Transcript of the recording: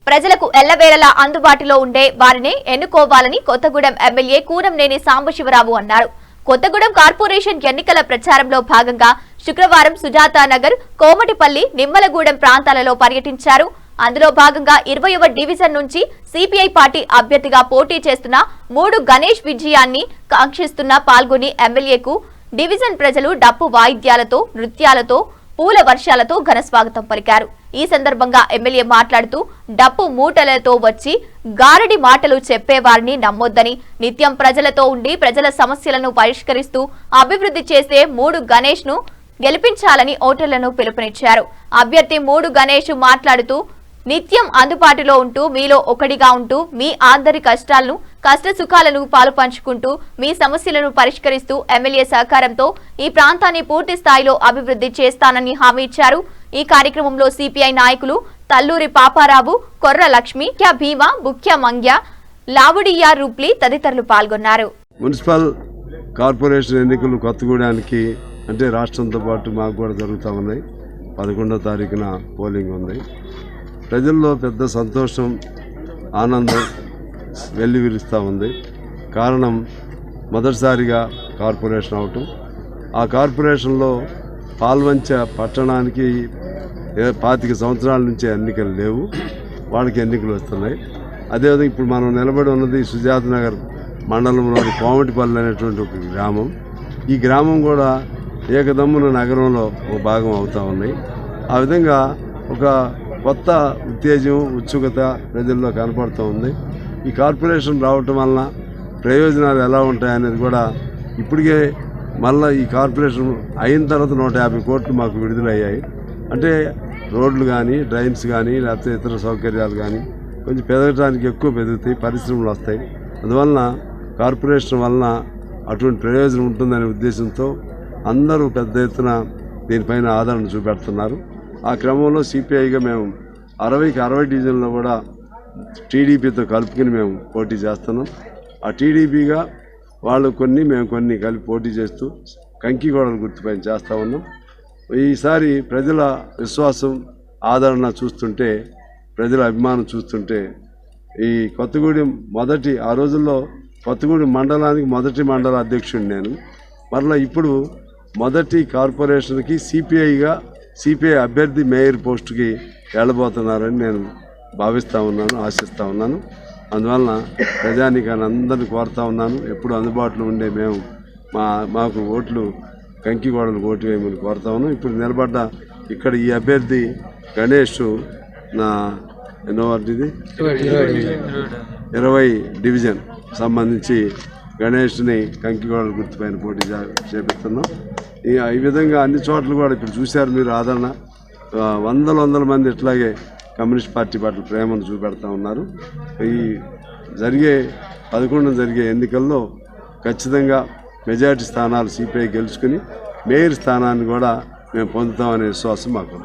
ప్రజలకు ఎల్లవేళలా అందుబాటులో ఉండే వారిని ఎన్నుకోవాలని కొత్తగూడెం ఎమ్మెల్యే కూనంనేని సాంబశివరావు అన్నారు. కొత్తగూడెం కార్పొరేషన్ ఎన్నికల ప్రచారంలో భాగంగా శుక్రవారం సుజాతానగర్, కోమటిపల్లి, నిమ్మలగూడెం ప్రాంతాలలో పర్యటించారు. అందులో భాగంగా 20వ డివిజన్ నుంచి సిపిఐ పార్టీ అభ్యర్థిగా పోటీ చేస్తున్న 3 గణేష్ విజయాన్ని కాంక్షిస్తున్న పాల్గొని ఎమ్మెల్యేకు డివిజన్ ప్రజలు డప్పు వాయిద్యాలతో, నృత్యాలతో, పూల వర్షాలతో ఘన స్వాగతం పలికారు. ఈ సందర్భంగా ఎమ్మెల్యే మాట్లాడుతూ డప్పు మూటలతో వచ్చి గారడి మాటలు చెప్పేవారిని నమ్మొద్దని, నిత్యం ప్రజలతో ఉండి ప్రజల సమస్యలను పరిష్కరిస్తూ అభివృద్ధి చేసే 3 గణేష్ ను గెలిపించాలని ఓటర్లను పిలుపునిచ్చారు. అభ్యర్థి 3 గణేష్ మాట్లాడుతూ నిత్యం అందుబాటులో ఉంటూ మీలో ఒకటిగా ఉంటూ మీ అందరి కష్టాలను, కష్ట సుఖాలను పాలు పంచుకుంటూ మీ సమస్యలను పరిష్కరిస్తూ ఎమ్మెల్యే సహకారంతో ఈ ప్రాంతాన్ని పూర్తి స్థాయిలో అభివృద్ధి చేస్తానని హామీ ఇచ్చారు. ఈ కార్యక్రమంలో సిపిఐ నాయకులు తల్లూరి పాపారావు, కొర్ర లక్ష్మి, భీమా, బుక్య మంగ్య, లావుడియా రూప్లి తదితరులు పాల్గొన్నారు. మున్సిపల్ కార్పొరేషన్ ఎన్నికలు కొత్తగూడానికి అంటే రాష్ట్రంతో పాటు మాకు కూడా జరుగుతూ ఉన్నాయి. 11వ తారీఖున పోలింగ్ ఉంది. ప్రజల్లో పెద్ద సంతోషం, ఆనందం వెల్లివిరుస్తూ ఉంది. కారణం మొదటిసారిగా కార్పొరేషన్ అవటం. ఆ కార్పొరేషన్లో పాల్వంచ పట్టణానికి 25 సంవత్సరాల నుంచి ఎన్నికలు లేవు, వాళ్ళకి ఎన్నికలు వస్తున్నాయి. అదేవిధంగా ఇప్పుడు మనం నిలబడి ఉన్నది సుజాతనగర్ మండలంలోని కోమటిపల్లి అనేటువంటి ఒక గ్రామం. ఈ గ్రామం కూడా ఏకదమ్మున నగరంలో ఒక భాగం అవుతూ ఉన్నాయి. ఆ విధంగా ఒక కొత్త ఉత్తేజం, ఉత్సుకత ప్రజల్లో కనపడుతూ ఉంది. ఈ కార్పొరేషన్ రావటం వలన ప్రయోజనాలు ఎలా ఉంటాయనేది కూడా ఇప్పటికే మళ్ళీ ఈ కార్పొరేషన్ అయిన తర్వాత 150 కోట్లు మాకు విడుదలయ్యాయి. అంటే రోడ్లు కానీ, డ్రైన్స్ కానీ, లేకపోతే ఇతర సౌకర్యాలు కానీ కొంచెం పెరగడానికి ఎక్కువ పెరుగుతాయి, పరిశ్రమలు వస్తాయి. అందువలన కార్పొరేషన్ వలన అటువంటి ప్రయోజనం ఉంటుందనే ఉద్దేశంతో అందరూ పెద్ద ఎత్తున దీనిపైన ఆదరణ చూపెడుతున్నారు. ఆ క్రమంలో సిపిఐగా మేము 60కి 60 డివిజన్లో కూడా టీడీపీతో కలుపుకుని మేము పోటీ చేస్తున్నాం. ఆ టీడీపీగా వాళ్ళు కొన్ని, మేము కొన్ని కలిపి పోటీ చేస్తూ కంకిగోడల గుర్తుపైన చేస్తూ ఉన్నాం. ఈసారి ప్రజల విశ్వాసం, ఆదరణ చూస్తుంటే, ప్రజల అభిమానం చూస్తుంటే ఈ కొత్తగూడెం ఆ రోజుల్లో కొత్తగూడెం మండలానికి మొదటి మండల అధ్యక్షుడిని నేను. మరలా ఇప్పుడు మొదటి కార్పొరేషన్కి సిపిఐ అభ్యర్థి మేయర్ పోస్టుకి వెళ్ళబోతున్నారని నేను భావిస్తూ ఉన్నాను, ఆశిస్తూ ఉన్నాను. అందువలన ప్రజానీకాన్ని అందరినీ కోరుతూ ఉన్నాను. ఎప్పుడు అందుబాటులో ఉండే మేము మాకు ఓట్లు కంకిగోడలకు ఓటు వేయమని కోరుతా ఉన్నాం. ఇప్పుడు నిలబడ్డ ఇక్కడ ఈ అభ్యర్థి గణేష్ నా ఎన్నో వార్డుది 20 డివిజన్ సంబంధించి గణేష్ని కంకిగోడల గుర్తుపైన పోటీ చేపిస్తున్నాం. ఈ విధంగా అన్ని చోట్ల కూడా ఇప్పుడు చూశారు మీరు ఆదరణ. వందల మంది ఇట్లాగే కమ్యూనిస్ట్ పార్టీ పట్ల ప్రేమను చూపెడతా ఉన్నారు. ఈ 11 జరిగే ఎన్నికల్లో ఖచ్చితంగా మెజారిటీ స్థానాలు సిపిఐ గెలుచుకుని మేయర్ స్థానాన్ని కూడా మేము పొందుతామనే విశ్వాసం మాకు.